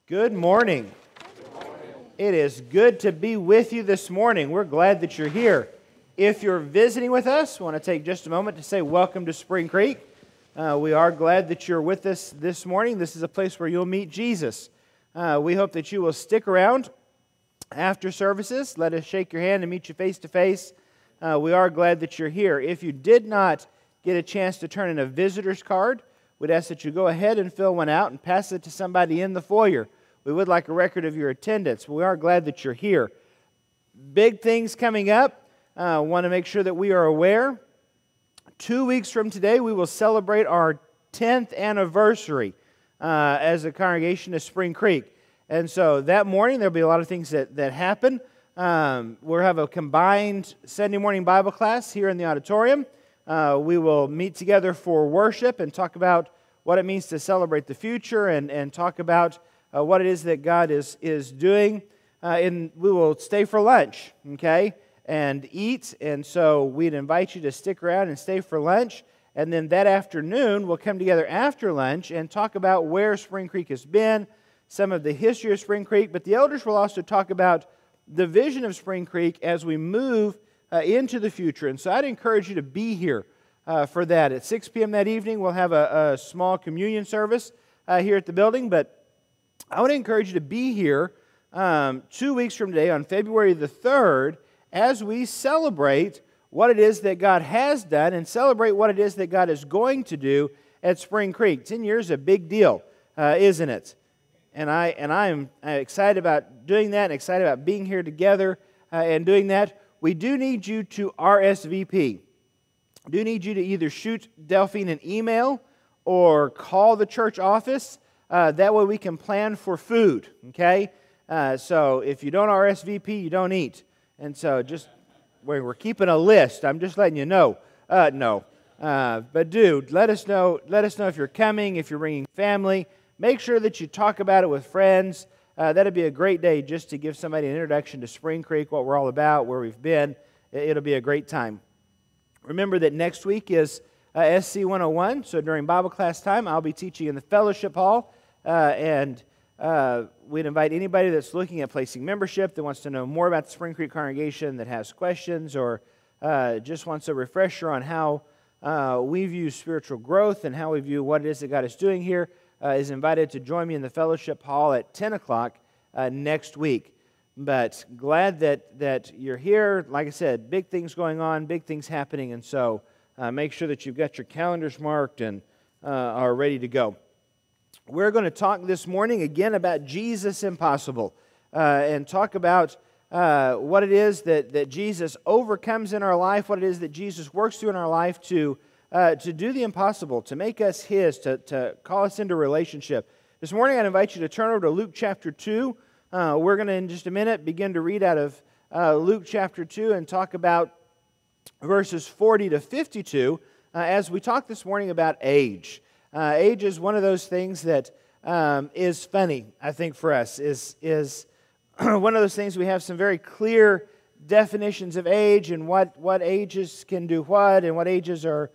Good morning. It is good to be with you this morning. We're glad that you're here. If you're visiting with us, I want to take just a moment to say welcome to Spring Creek. We are glad that you're with us this morning. This is a place where you'll meet Jesus. We hope that you will stick around after services. Let us shake your hand and meet you face to face. We are glad that you're here. If you did not get a chance to turn in a visitor's card, we'd ask that you go ahead and fill one out and pass it to somebody in the foyer. We would like a record of your attendance. We are glad that you're here. Big things coming up. Want to make sure that we are aware. 2 weeks from today, we will celebrate our 10th anniversary as a congregation of Spring Creek. And so that morning, there'll be a lot of things that happen. We'll have a combined Sunday morning Bible class here in the auditorium. We will meet together for worship and talk about what it means to celebrate the future and talk about what it is that God is doing. We will stay for lunch, okay, and eat. And so we'd invite you to stick around and stay for lunch. And then that afternoon, we'll come together after lunch and talk about where Spring Creek has been, some of the history of Spring Creek. But the elders will also talk about the vision of Spring Creek as we move into the future. And so I'd encourage you to be here for that. At 6 p.m. that evening, we'll have a small communion service here at the building. But I would encourage you to be here 2 weeks from today on February the 3rd as we celebrate what it is that God has done and celebrate what it is that God is going to do at Spring Creek. 10 years is a big deal, isn't it? And I'm excited about doing that and excited about being here together and doing that. We do need you to RSVP. Do need you to either shoot Delphine an email or call the church office. That way we can plan for food, okay? So if you don't RSVP, you don't eat. And so we're keeping a list. I'm just letting you know. No. But dude, let us know if you're coming, if you're bringing family. Make sure that you talk about it with friends. That'd be a great day just to give somebody an introduction to Spring Creek, what we're all about, where we've been. It'll be a great time. Remember that next week is SC 101, so during Bible class time, I'll be teaching in the fellowship hall, and we'd invite anybody that's looking at placing membership, that wants to know more about the Spring Creek congregation, that has questions, or just wants a refresher on how we view spiritual growth and how we view what it is that God is doing here, is invited to join me in the fellowship hall at 10 o'clock next week. But glad that you're here. Like I said, big things going on, big things happening, and so make sure that you've got your calendars marked and are ready to go. We're going to talk this morning again about Jesus Impossible and talk about what it is that Jesus overcomes in our life, what it is that Jesus works through in our life to do the impossible, to make us His, to call us into relationship. This morning I'd invite you to turn over to Luke chapter 2. We're going to, in just a minute, begin to read out of Luke chapter 2 and talk about verses 40 to 52 as we talk this morning about age. Age is one of those things that is funny, I think, for us, is one of those things we have some very clear definitions of age and what ages can do what and what ages are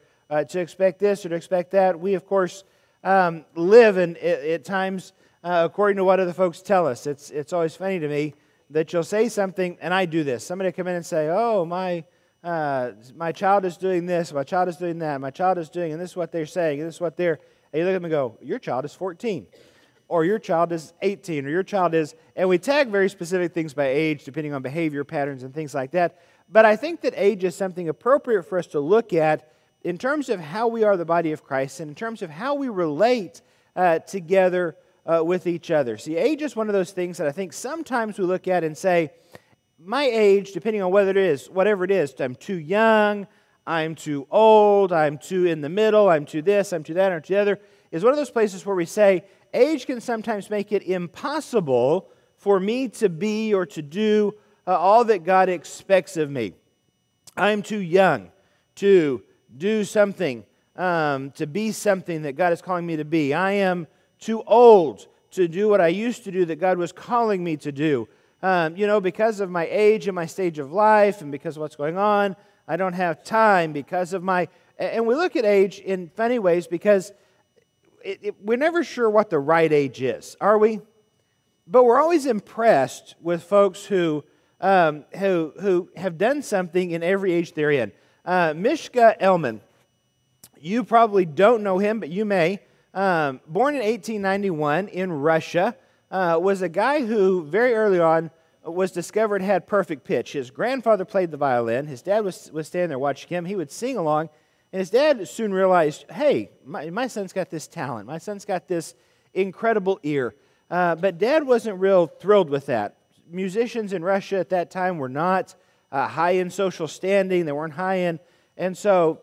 to expect this or to expect that. We, of course, live at times according to what other folks tell us. It's always funny to me that you'll say something, and I do this. Somebody come in and say, oh, my child is doing this, my child is doing that, my child is doing, and this is what they're saying, and this is what they're, and you look at them and go, your child is 14, or your child is 18, or your child is, and we tag very specific things by age, depending on behavior patterns and things like that. But I think that age is something appropriate for us to look at in terms of how we are the body of Christ and in terms of how we relate together with each other. See, age is one of those things that I think sometimes we look at and say, my age, depending on whatever it is, I'm too young, I'm too old, I'm too in the middle, I'm too this, I'm too that, I'm too the other, is one of those places where we say, age can sometimes make it impossible for me to be or to do all that God expects of me. I'm too young to do something, to be something that God is calling me to be. I am too old to do what I used to do that God was calling me to do. Because of my age and my stage of life and because of what's going on, I don't have time because of my... And we look at age in funny ways because we're never sure what the right age is, are we? but we're always impressed with folks who have done something in every age they're in. Mishka Elman, you probably don't know him, but you may. Born in 1891 in Russia, was a guy who very early on was discovered had perfect pitch. His grandfather played the violin. His dad was standing there watching him. He would sing along, and his dad soon realized, hey, my son's got this talent. My son's got this incredible ear. But Dad wasn't real thrilled with that. Musicians in Russia at that time were not high in social standing. They weren't high in. And so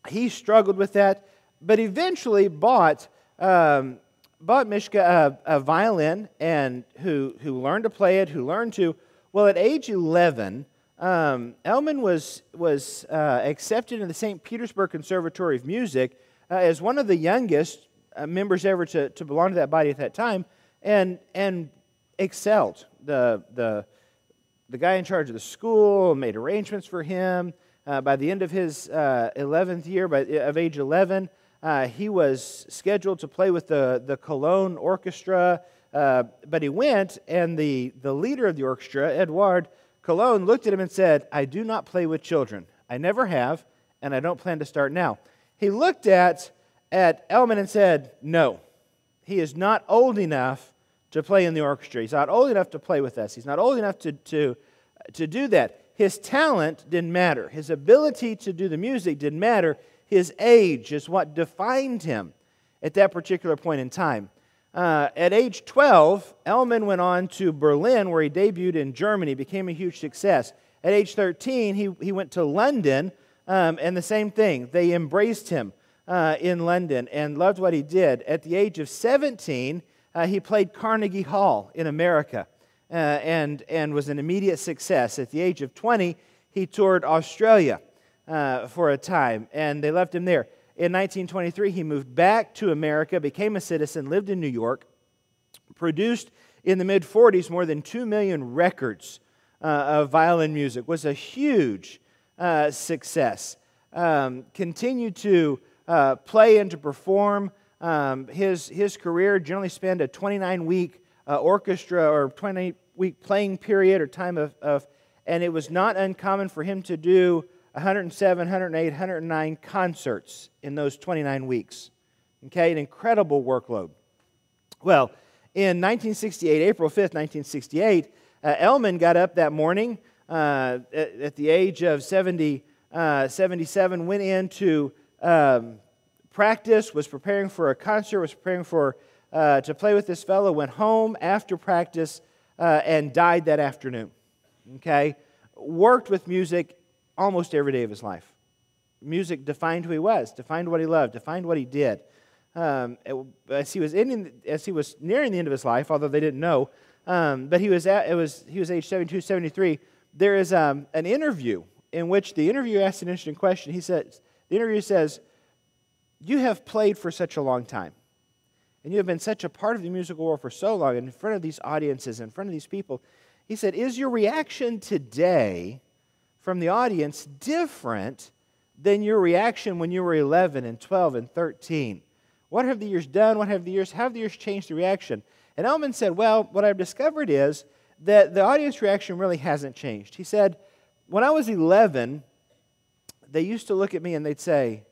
he struggled with that, but eventually bought Mishka a violin, and who learned to play it, who learned to. Well, at age 11, Elman was accepted in the St. Petersburg Conservatory of Music as one of the youngest members ever to belong to that body at that time, and excelled. The guy in charge of the school made arrangements for him. By the end of his 11th year, of age 11, he was scheduled to play with the Cologne Orchestra, but he went, and the leader of the orchestra, Eduard Cologne, looked at him and said, "I do not play with children. I never have, and I don't plan to start now." He looked at Elman and said, "No, he is not old enough to play in the orchestra. He's not old enough to play with us. He's not old enough to do that." His talent didn't matter. His ability to do the music didn't matter. His age is what defined him at that particular point in time. At age 12, Elman went on to Berlin, where he debuted in Germany, became a huge success. At age 13, he went to London, and the same thing. They embraced him in London and loved what he did. At the age of 17, he played Carnegie Hall in America. And was an immediate success. At the age of 20, he toured Australia for a time, and they left him there. In 1923, he moved back to America, became a citizen, lived in New York, produced in the mid-40s more than 2 million records of violin music, was a huge success. Continued to play and to perform. His career generally spanned a 29-week orchestra or 20-week playing period or time of, and it was not uncommon for him to do 107, 108, 109 concerts in those 29 weeks. Okay, an incredible workload. Well, in 1968, April 5th, 1968, Elman got up that morning at the age of 77, went into practice, was preparing for a concert, was preparing to play with this fellow, went home after practice, and died that afternoon. Okay? Worked with music almost every day of his life. Music defined who he was, defined what he loved, defined what he did. As he was nearing the end of his life, although they didn't know, but he was age 72, 73. There is an interview in which the interviewer asked an interesting question. The interviewer says, "You have played for such a long time, and you have been such a part of the musical world for so long, and in front of these audiences, in front of these people." He said, "Is your reaction today from the audience different than your reaction when you were 11 and 12 and 13? What have the years done? How have the years changed the reaction?" And Elman said, "Well, what I've discovered is that the audience reaction really hasn't changed." He said, "When I was 11, they used to look at me and they'd say,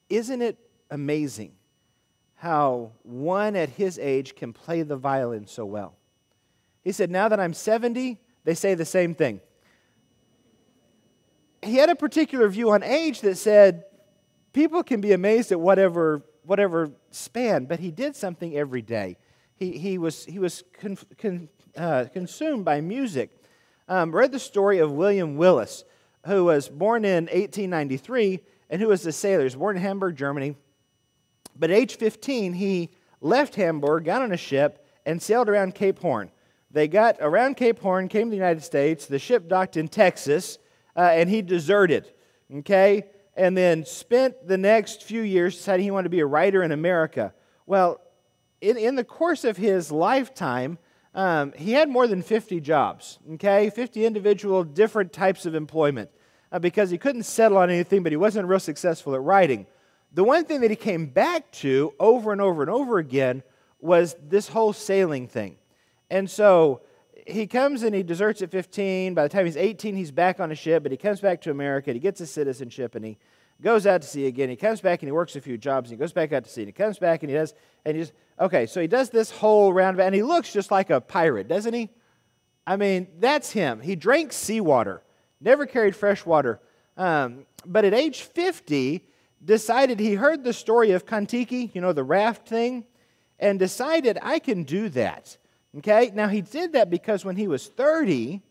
'Isn't it amazing how one at his age can play the violin so well?' He said, 'Now that I'm 70, they say the same thing.'" He had a particular view on age that said people can be amazed at whatever span, but he did something every day. He was consumed by music. Read the story of William Willis, who was born in 1893 and who was a sailor. He was born in Hamburg, Germany. But at age 15, he left Hamburg, got on a ship, and sailed around Cape Horn. They got around Cape Horn, came to the United States. The ship docked in Texas, and he deserted, okay? And then spent the next few years deciding he wanted to be a writer in America. Well, in the course of his lifetime, he had more than 50 jobs, okay? 50 individual different types of employment because he couldn't settle on anything, but he wasn't real successful at writing. The one thing that he came back to over and over and over again was this whole sailing thing. And so he comes and he deserts at 15. By the time he's 18, he's back on a ship, but he comes back to America, and he gets his citizenship, and he goes out to sea again. He comes back and he works a few jobs, and he goes back out to sea, and he comes back and he does, and he just, okay, so he does this whole roundabout, and he looks just like a pirate, doesn't he? I mean, that's him. He drank seawater, never carried fresh water. But at age 50, decided, he heard the story of Kon-Tiki, the raft thing, and decided, I can do that. Okay? Now, he did that because when he was 30,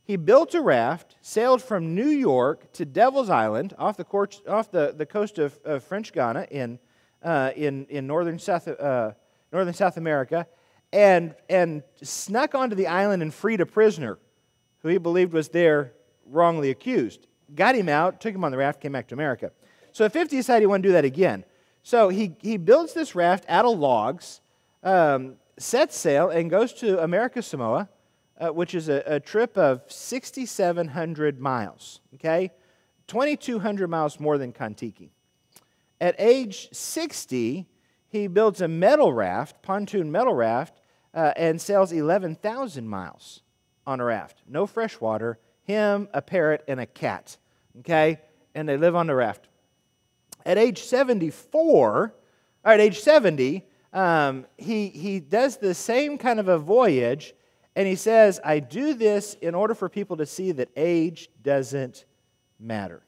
he built a raft, sailed from New York to Devil's Island, off the coast of French Guiana in northern South America, and snuck onto the island and freed a prisoner who he believed was there wrongly accused. Got him out, took him on the raft, came back to America. So at 50, he decided he wanted to do that again. So he builds this raft out of logs, sets sail, and goes to America Samoa, which is a trip of 6,700 miles, okay? 2,200 miles more than Kon-Tiki. At age 60, he builds a metal raft, pontoon metal raft, and sails 11,000 miles on a raft. No fresh water, him, a parrot, and a cat, okay? And they live on the raft. At age 74, or at age 70, he does the same kind of a voyage, and he says, I do this in order for people to see that age doesn't matter.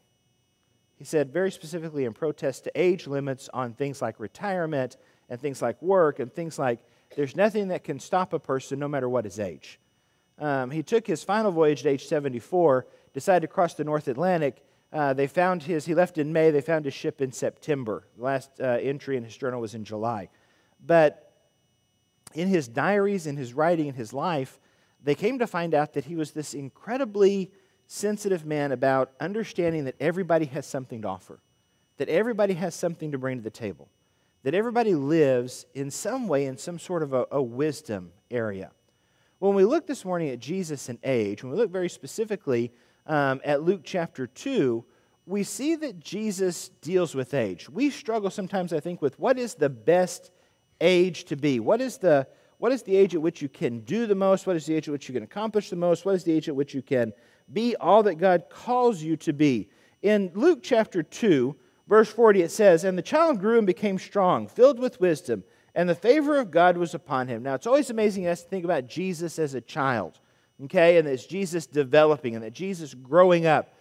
He said very specifically in protest to age limits on things like retirement and things like work and things like there's nothing that can stop a person no matter what his age. He took his final voyage at age 74, decided to cross the North Atlantic. He left in May, they found his ship in September. The last entry in his journal was in July. But in his diaries, in his writing, in his life, they came to find out that he was this incredibly sensitive man about understanding that everybody has something to offer, that everybody has something to bring to the table, that everybody lives in some way in some sort of a wisdom area. When we look this morning at Jesus and age, when we look very specifically at Luke chapter 2, we see that Jesus deals with age. We struggle sometimes, I think, with what is the best age to be? What is the age at which you can do the most? What is the age at which you can accomplish the most? What is the age at which you can be all that God calls you to be? In Luke chapter 2, verse 40, it says, And the child grew and became strong, filled with wisdom, and the favor of God was upon him. Now, it's always amazing us to think about Jesus as a child, okay, and it's Jesus developing and that Jesus growing up.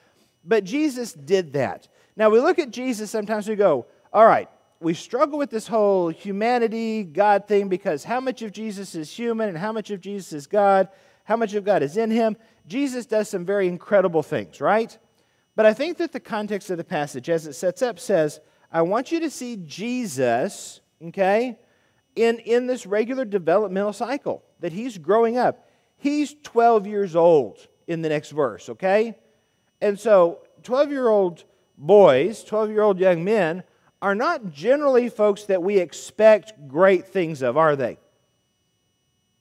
But Jesus did that. Now, we look at Jesus sometimes we go, all right, we struggle with this whole humanity, God thing, because how much of Jesus is human and how much of Jesus is God? How much of God is in him? Jesus does some very incredible things, right? But I think that the context of the passage, as it sets up, says, I want you to see Jesus, okay, in this regular developmental cycle, that he's growing up. He's 12 years old in the next verse, okay? And so 12-year-old boys, 12-year-old young men, are not generally folks that we expect great things of, are they?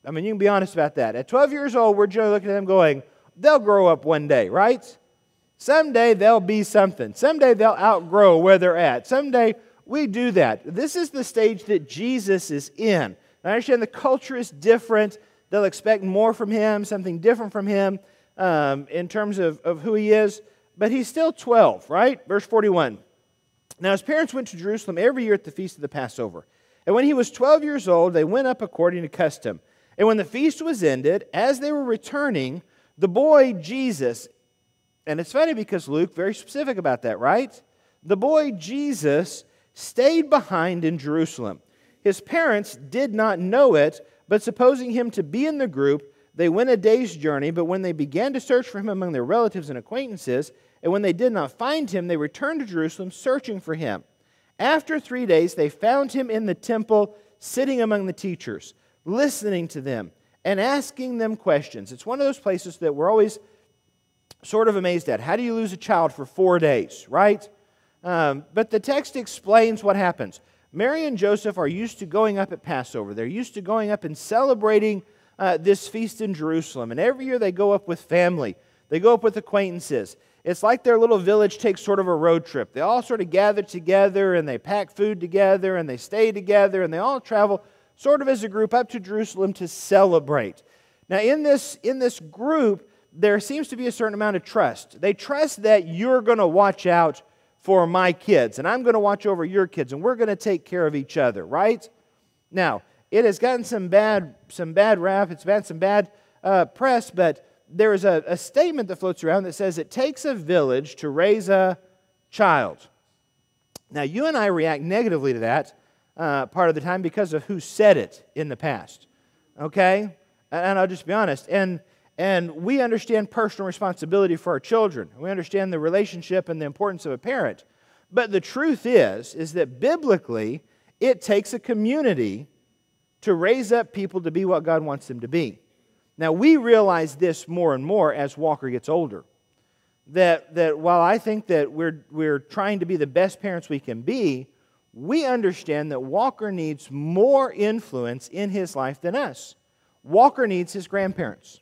I mean, you can be honest about that. At 12 years old, we're generally looking at them going, they'll grow up one day, right? Someday they'll be something. Someday they'll outgrow where they're at. Someday we do that. This is the stage that Jesus is in. I understand the culture is different. They'll expect more from him, something different from him in terms of who he is. But he's still 12, right? Verse 41. Now his parents went to Jerusalem every year at the feast of the Passover. And when he was 12 years old, they went up according to custom. And when the feast was ended, as they were returning, the boy Jesus, and it's funny because Luke, very specific about that, right? The boy Jesus stayed behind in Jerusalem. His parents did not know it, but supposing him to be in the group, they went a day's journey. But when they began to search for him among their relatives and acquaintances, and when they did not find him, they returned to Jerusalem searching for him. After 3 days, they found him in the temple, sitting among the teachers, listening to them and asking them questions. It's one of those places that we're always sort of amazed at. How do you lose a child for 4 days, right? But the text explains what happens. Mary and Joseph are used to going up at Passover. They're used to going up and celebrating this feast in Jerusalem. And every year they go up with family. They go up with acquaintances. It's like their little village takes sort of a road trip. They all sort of gather together and they pack food together and they stay together and they all travel sort of as a group, up to Jerusalem to celebrate. Now, in this group, there seems to be a certain amount of trust. They trust that you're going to watch out for my kids, and I'm going to watch over your kids, and we're going to take care of each other, right? Now, it has gotten some bad rap, it's had some bad press, but there is a statement that floats around that says it takes a village to raise a child. Now, you and I react negatively to that part of the time because of who said it in the past, okay? And I'll just be honest, and we understand personal responsibility for our children. We understand the relationship and the importance of a parent. But the truth is that biblically, it takes a community to raise up people to be what God wants them to be. Now, we realize this more and more as Walker gets older. That while I think that we're trying to be the best parents we can be, we understand that Walker needs more influence in his life than us. Walker needs his grandparents.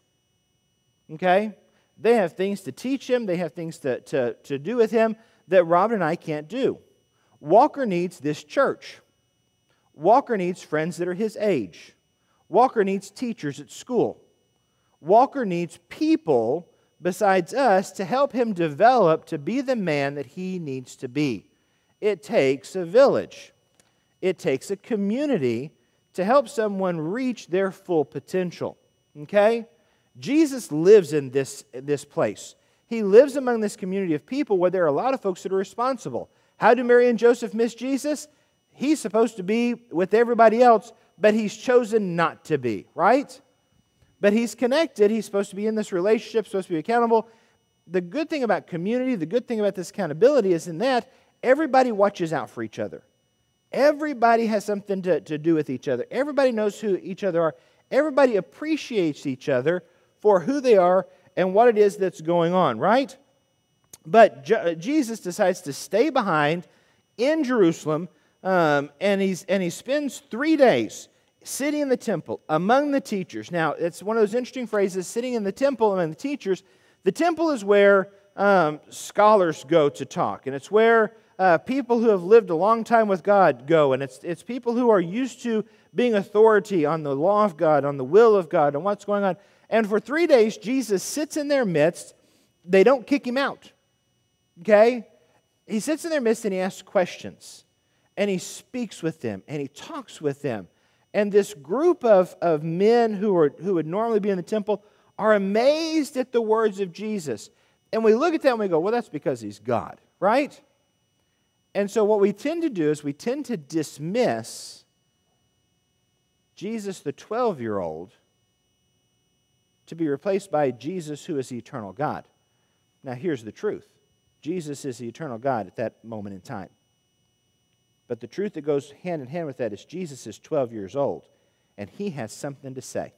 Okay? They have things to teach him. They have things to do with him that Robin and I can't do. Walker needs this church. Walker needs friends that are his age. Walker needs teachers at school. Walker needs people besides us to help him develop to be the man that he needs to be. It takes a village. It takes a community to help someone reach their full potential. Okay? Jesus lives in this place. He lives among this community of people where there are a lot of folks that are responsible. How do Mary and Joseph miss Jesus? He's supposed to be with everybody else, but he's chosen not to be, right? But he's connected. He's supposed to be in this relationship, supposed to be accountable. The good thing about community, the good thing about this accountability is in that everybody watches out for each other. Everybody has something to do with each other. Everybody knows who each other are. Everybody appreciates each other for who they are and what it is that's going on, right? But Jesus decides to stay behind in Jerusalem, and he spends 3 days sitting in the temple among the teachers. Now, it's one of those interesting phrases, sitting in the temple among the teachers. The temple is where scholars go to talk, and it's where people who have lived a long time with God go, and it's people who are used to being authority on the law of God, on the will of God, and what's going on. And for 3 days, Jesus sits in their midst. They don't kick him out, okay? He sits in their midst and he asks questions, and he speaks with them, and he talks with them. And this group of men who would normally be in the temple are amazed at the words of Jesus. And we look at that and we go, well, that's because he's God, right? And so what we tend to do is we tend to dismiss Jesus, the 12-year-old, to be replaced by Jesus, who is the eternal God. Now, here's the truth. Jesus is the eternal God at that moment in time. But the truth that goes hand in hand with that is Jesus is 12 years old, and he has something to say.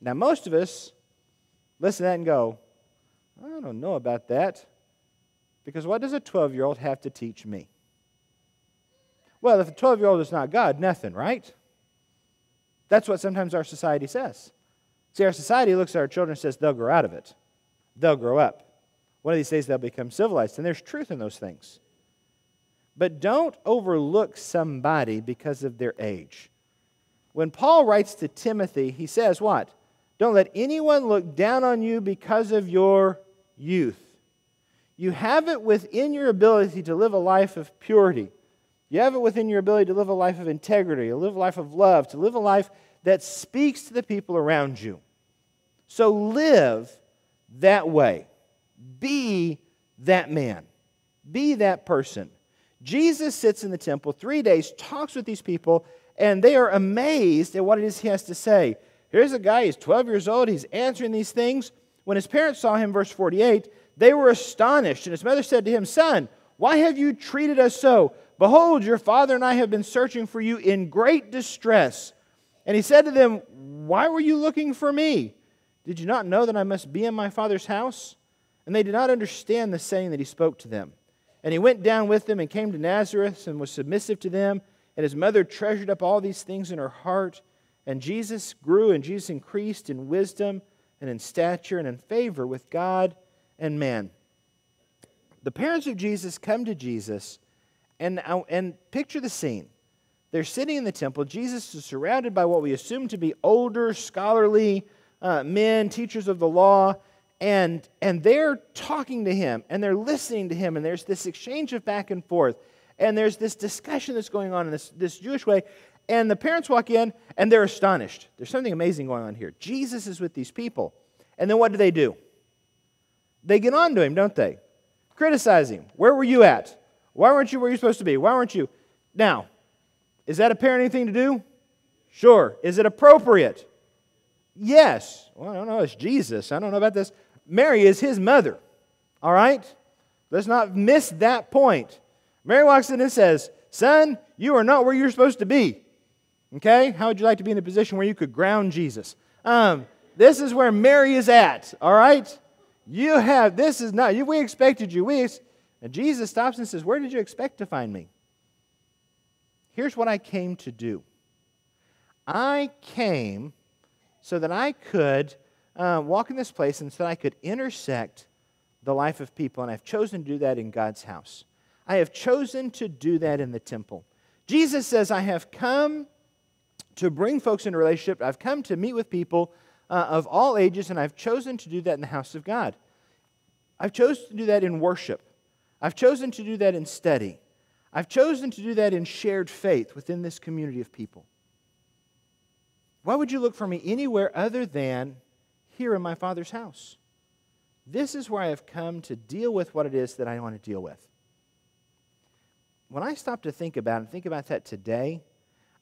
Now, most of us listen to that and go, I don't know about that, because what does a 12-year-old have to teach me? Well, if a 12-year-old is not God, nothing, right? That's what sometimes our society says. See, our society looks at our children and says they'll grow out of it. They'll grow up. One of these days they'll become civilized, and there's truth in those things. But don't overlook somebody because of their age. When Paul writes to Timothy, he says what? Don't let anyone look down on you because of your youth. You have it within your ability to live a life of purity. You have it within your ability to live a life of integrity, to live a life of love, to live a life that speaks to the people around you. So live that way. Be that man. Be that person. Jesus sits in the temple 3 days, talks with these people, and they are amazed at what it is he has to say. Here's a guy, he's 12 years old, he's answering these things. When his parents saw him, verse 48, they were astonished, and his mother said to him, Son, why have you treated us so? Behold, your father and I have been searching for you in great distress. And he said to them, Why were you looking for me? Did you not know that I must be in my father's house? And they did not understand the saying that he spoke to them. And he went down with them and came to Nazareth and was submissive to them. And his mother treasured up all these things in her heart. And Jesus grew and Jesus increased in wisdom and in stature and in favor with God and man. The parents of Jesus come to Jesus and picture the scene. They're sitting in the temple. Jesus is surrounded by what we assume to be older, scholarly men, teachers of the law, and they're talking to him, and they're listening to him, and there's this exchange of back and forth, and there's this discussion that's going on in this Jewish way, and the parents walk in, and they're astonished. There's something amazing going on here. Jesus is with these people, and then what do? They get on to him, don't they? Criticize him. Where were you at? Why weren't you where you're supposed to be? Why weren't you? Now, is that a parenting thing to do? Sure. Is it appropriate? Yes. Well, I don't know. It's Jesus. I don't know about this. Mary is his mother. All right? Let's not miss that point. Mary walks in and says, son, you are not where you're supposed to be. Okay? How would you like to be in a position where you could ground Jesus? This is where Mary is at. All right? We expected you. And Jesus stops and says, where did you expect to find me? Here's what I came to do. I came so that I could walk in this place and so that I could intersect the life of people. And I've chosen to do that in God's house. I have chosen to do that in the temple. Jesus says, I have come to bring folks into relationship. I've come to meet with people of all ages, and I've chosen to do that in the house of God. I've chosen to do that in worship. I've chosen to do that in study. I've chosen to do that in shared faith within this community of people. Why would you look for me anywhere other than here in my Father's house? This is where I have come to deal with what it is that I want to deal with. When I stop to think about that today,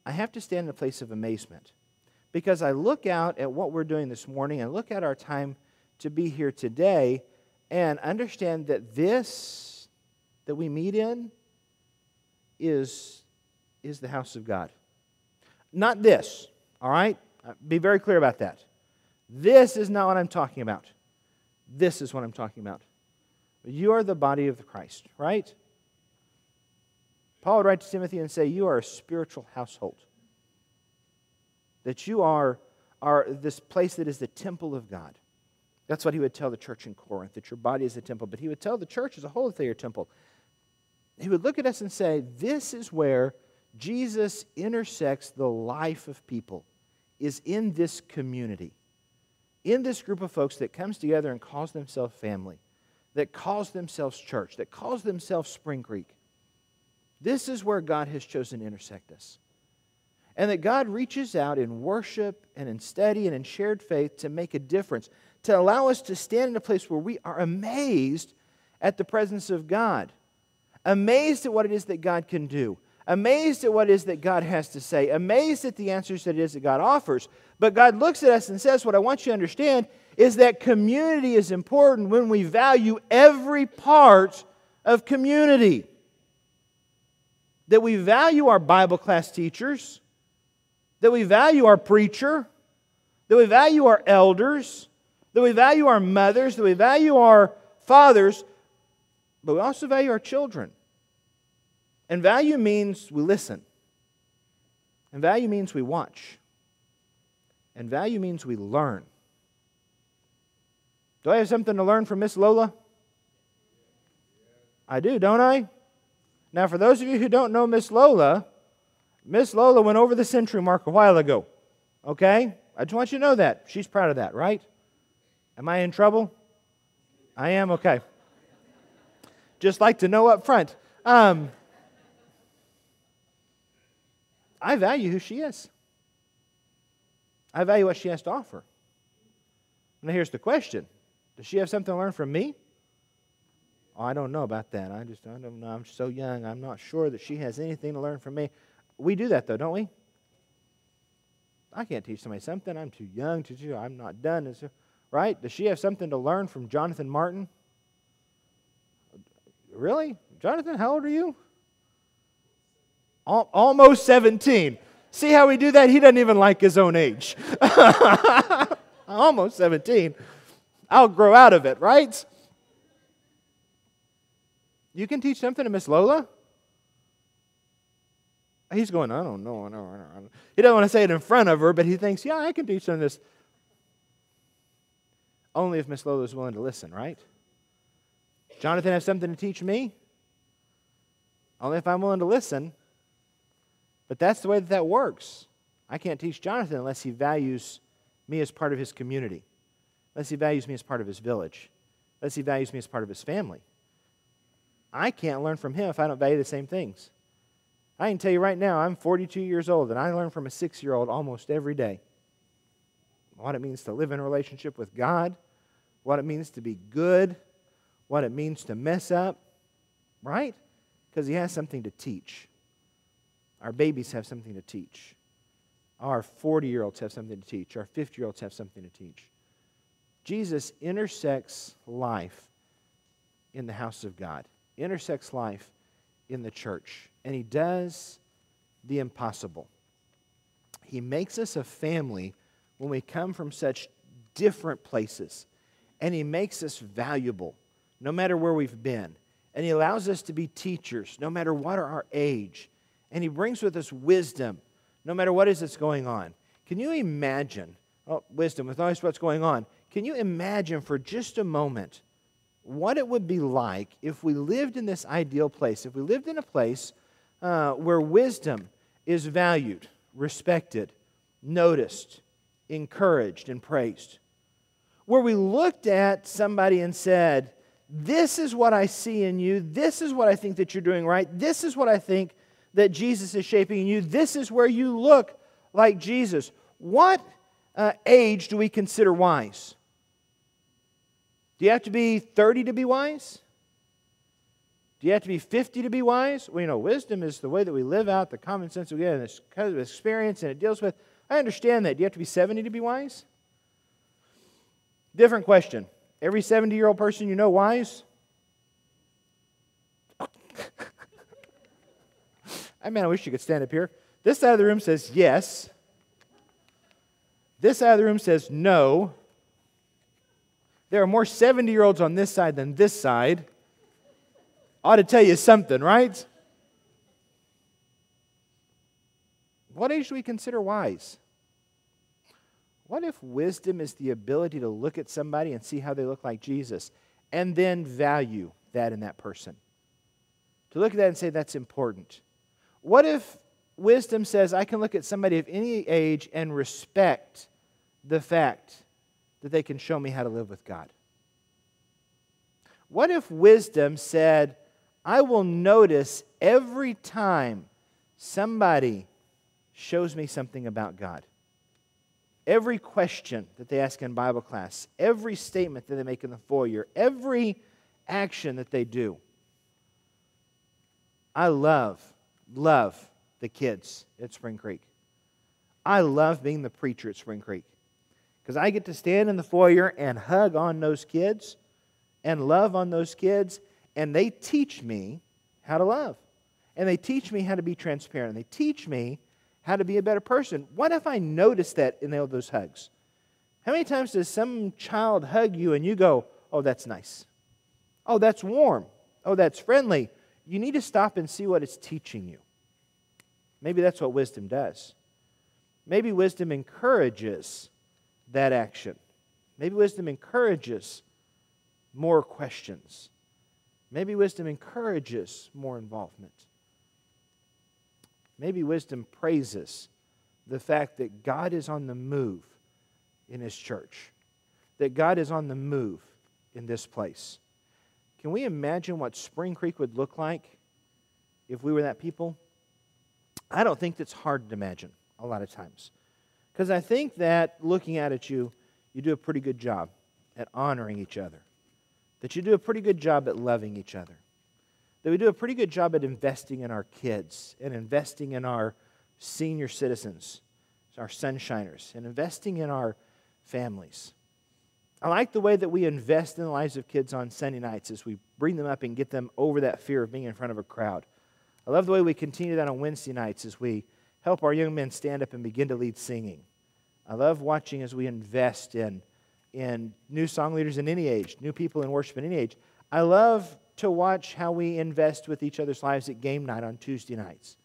I have to stand in a place of amazement. Because I look out at what we're doing this morning, and look at our time to be here today, and understand that this that we meet in is the house of God. Not this, all right? Be very clear about that. This is not what I'm talking about. This is what I'm talking about. You are the body of Christ, right? Paul would write to Timothy and say, you are a spiritual household. That you are this place that is the temple of God. That's what he would tell the church in Corinth, that your body is a temple. But he would tell the church as a whole that they are a temple. He would look at us and say, this is where Jesus intersects the life of people, is in this community, in this group of folks that comes together and calls themselves family, that calls themselves church, that calls themselves Spring Creek. This is where God has chosen to intersect us. And that God reaches out in worship and in study and in shared faith to make a difference, to allow us to stand in a place where we are amazed at the presence of God, amazed at what it is that God can do, amazed at what it is that God has to say, amazed at the answers that it is that God offers. But God looks at us and says, what I want you to understand is that community is important when we value every part of community. That we value our Bible class teachers, that we value our preacher, that we value our elders, that we value our mothers, that we value our fathers, but we also value our children. And value means we listen. And value means we watch. And value means we learn. Do I have something to learn from Miss Lola? I do, don't I? Now, for those of you who don't know Miss Lola went over the century mark a while ago. Okay? I just want you to know that. She's proud of that, right? Am I in trouble? I am? Okay. Just like to know up front. I value who she is. I value what she has to offer. Now here's the question. Does she have something to learn from me? Oh, I don't know about that. I don't know. I'm so young. I'm not sure that she has anything to learn from me. We do that though, don't we? I can't teach somebody something. I'm too young to do. I'm not done. Right? Does she have something to learn from Jonathan Martin? Really? Jonathan, how old are you? Almost 17. See how we do that? He doesn't even like his own age. Almost 17. I'll grow out of it, right? You can teach something to Miss Lola? He's going, I don't know. He doesn't want to say it in front of her, but he thinks, yeah, I can teach them this. Only if Miss Lola is willing to listen, right? Jonathan has something to teach me? Only if I'm willing to listen. But that's the way that works. I can't teach Jonathan unless he values me as part of his community, unless he values me as part of his village, unless he values me as part of his family. I can't learn from him if I don't value the same things. I can tell you right now, I'm 42 years old, and I learn from a 6-year-old almost every day. What it means to live in a relationship with God, what it means to be good, what it means to mess up, right? Because he has something to teach. Our babies have something to teach. Our 40-year-olds have something to teach. Our 50-year-olds have something to teach. Jesus intersects life in the house of God, intersects life in the church, and he does the impossible. He makes us a family when we come from such different places, and he makes us valuable no matter where we've been, and he allows us to be teachers no matter what our age, and he brings with us wisdom no matter what is that's going on. Can you imagine, wisdom with always what's going on, can you imagine for just a moment what it would be like if we lived in this ideal place, if we lived in a place where wisdom is valued, respected, noticed, encouraged, and praised? Where we looked at somebody and said, this is what I see in you, this is what I think that you're doing right, this is what I think that Jesus is shaping in you, this is where you look like Jesus. What age do we consider wise? Do you have to be 30 to be wise? Do you have to be 50 to be wise? Well, wisdom is the way that we live out the common sense we get and this kind of experience and it deals with. I understand that. Do you have to be 70 to be wise? Different question. Every 70-year-old person you know wise? I wish you could stand up here. This side of the room says yes. This side of the room says no. There are more 70-year-olds on this side than this side. Ought to tell you something, right? What age do we consider wise? What if wisdom is the ability to look at somebody and see how they look like Jesus and then value that in that person? To look at that and say that's important. What if wisdom says I can look at somebody of any age and respect the fact that they can show me how to live with God? What if wisdom said, I will notice every time somebody shows me something about God? Every question that they ask in Bible class, every statement that they make in the foyer, every action that they do. I love the kids at Spring Creek. I love being the preacher at Spring Creek because I get to stand in the foyer and hug on those kids and love on those kids, and they teach me how to love. And they teach me how to be transparent. And they teach me how to be a better person. What if I noticed that in all those hugs? How many times does some child hug you and you go, oh, that's nice. Oh, that's warm. Oh, that's friendly. You need to stop and see what it's teaching you. Maybe that's what wisdom does. Maybe wisdom encourages that action. Maybe wisdom encourages more questions. Maybe wisdom encourages more involvement. Maybe wisdom praises the fact that God is on the move in His church, that God is on the move in this place. Can we imagine what Spring Creek would look like if we were that people? I don't think that's hard to imagine a lot of times. Because I think that looking at it, you do a pretty good job at honoring each other. That you do a pretty good job at loving each other. That we do a pretty good job at investing in our kids and investing in our senior citizens, our sunshiners, and investing in our families. I like the way that we invest in the lives of kids on Sunday nights as we bring them up and get them over that fear of being in front of a crowd. I love the way we continue that on Wednesday nights as we help our young men stand up and begin to lead singing. I love watching as we invest in new song leaders in any age, new people in worship in any age. I love to watch how we invest with each other's lives at game night on Tuesday nights,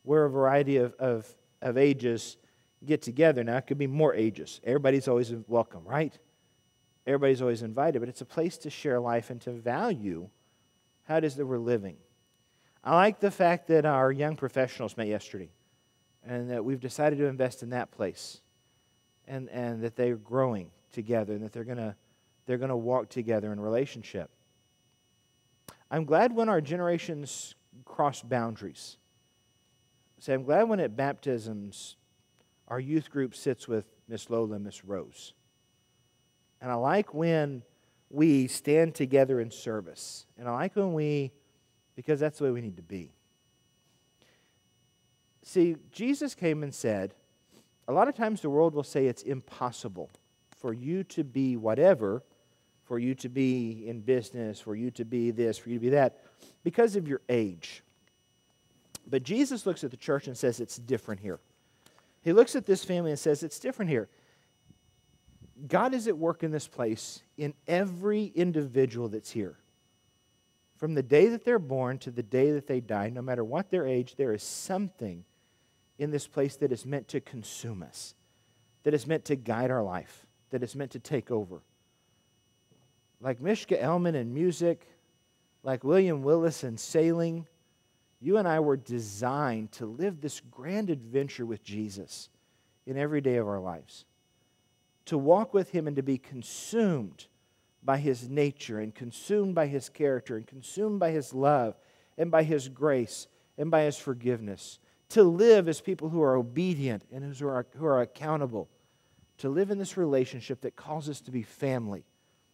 where a variety of ages get together. Now, it could be more ages. Everybody's always welcome, right? Everybody's always invited, but it's a place to share life and to value how it is that we're living. I like the fact that our young professionals met yesterday and that we've decided to invest in that place and that they're growing together and that they're going to walk together in relationship. I'm glad when our generations cross boundaries. So I'm glad when at baptisms our youth group sits with Miss Lola and Miss Rose. And I like when we stand together in service. And I like when because that's the way we need to be. See, Jesus came and said, a lot of times the world will say it's impossible for you to be whatever, for you to be in business, for you to be this, for you to be that, because of your age. But Jesus looks at the church and says it's different here. He looks at this family and says it's different here. God is at work in this place in every individual that's here. From the day that they're born to the day that they die, no matter what their age, there is something in this place that is meant to consume us, that is meant to guide our life, that is meant to take over. Like Mishka Elman in music, like William Willis in sailing, you and I were designed to live this grand adventure with Jesus in every day of our lives. To walk with Him and to be consumed by His nature and consumed by His character and consumed by His love and by His grace and by His forgiveness. To live as people who are obedient and who are accountable. To live in this relationship that calls us to be family,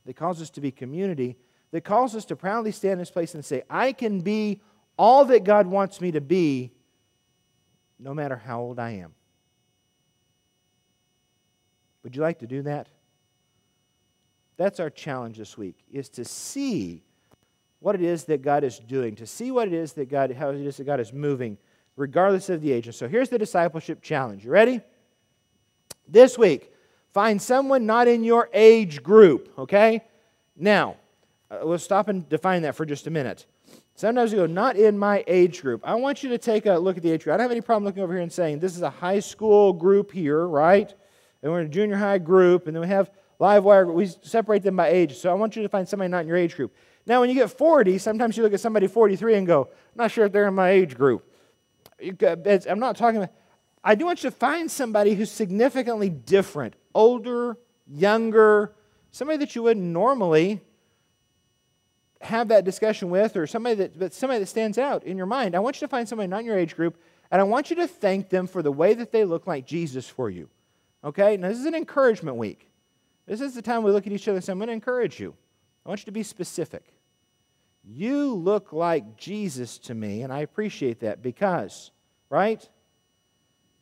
that calls us to be community, that calls us to proudly stand in this place and say, I can be all that God wants me to be, no matter how old I am. Would you like to do that? That's our challenge this week, is to see what it is that God is doing, to see what it is that how it is that God is moving, regardless of the age. And so here's the discipleship challenge. You ready? This week, find someone not in your age group, okay? Now, we'll stop and define that for just a minute. Sometimes you go, not in my age group. I want you to take a look at the age group. I don't have any problem looking over here and saying, this is a high school group here, right? And we're in a junior high group, and then we have live wire. We separate them by age. So I want you to find somebody not in your age group. Now, when you get 40, sometimes you look at somebody 43 and go, I'm not sure if they're in my age group. I'm not talking about... I do want you to find somebody who's significantly different, older, younger, somebody that you wouldn't normally have that discussion with, or somebody that stands out in your mind. I want you to find somebody not in your age group, and I want you to thank them for the way that they look like Jesus for you. Okay? Now, this is an encouragement week. This is the time we look at each other and say, I'm going to encourage you. I want you to be specific. You look like Jesus to me, and I appreciate that because, right?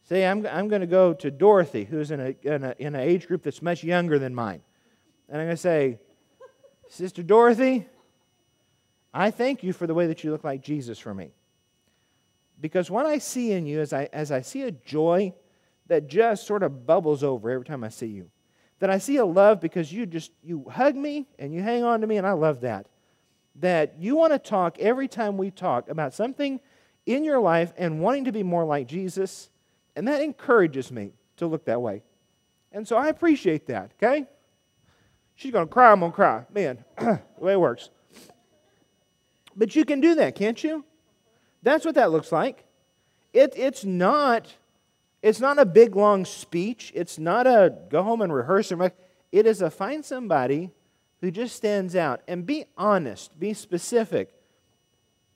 Say, I'm going to go to Dorothy, who's in an age group that's much younger than mine. And I'm going to say, Sister Dorothy, I thank you for the way that you look like Jesus for me. Because what I see in you is as I see a joy that just sort of bubbles over every time I see you. That I see a love because you hug me and you hang on to me, and I love that. That you want to talk every time we talk about something in your life and wanting to be more like Jesus, and that encourages me to look that way. And so I appreciate that, okay? She's going to cry, I'm going to cry. Man, the way it works. But you can do that, can't you? That's what that looks like. It's not a big, long speech. It's not a go home and rehearse. It is a find somebody who just stands out. And be honest. Be specific.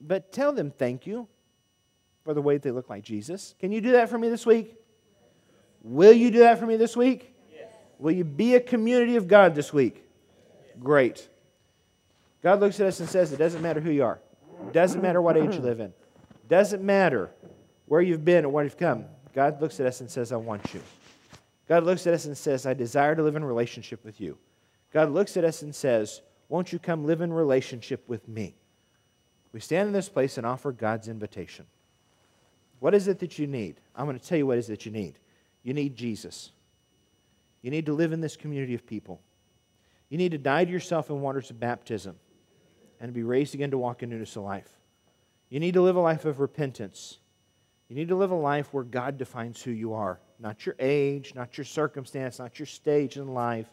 But tell them thank you for the way that they look like Jesus. Can you do that for me this week? Will you do that for me this week? Yes. Will you be a community of God this week? Yes. Great. God looks at us and says, it doesn't matter who you are. It doesn't matter what age you live in. It doesn't matter where you've been or where you've come. God looks at us and says, I want you. God looks at us and says, I desire to live in relationship with you. God looks at us and says, won't you come live in relationship with me? We stand in this place and offer God's invitation. What is it that you need? I'm going to tell you what it is that you need. You need Jesus. You need to live in this community of people. You need to die to yourself in waters of baptism and be raised again to walk in newness of life. You need to live a life of repentance. You need to live a life where God defines who you are. Not your age, not your circumstance, not your stage in life,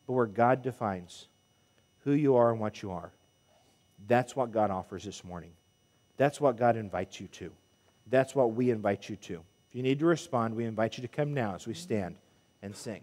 but where God defines who you are and what you are. That's what God offers this morning. That's what God invites you to. That's what we invite you to. If you need to respond, we invite you to come now as we stand and sing.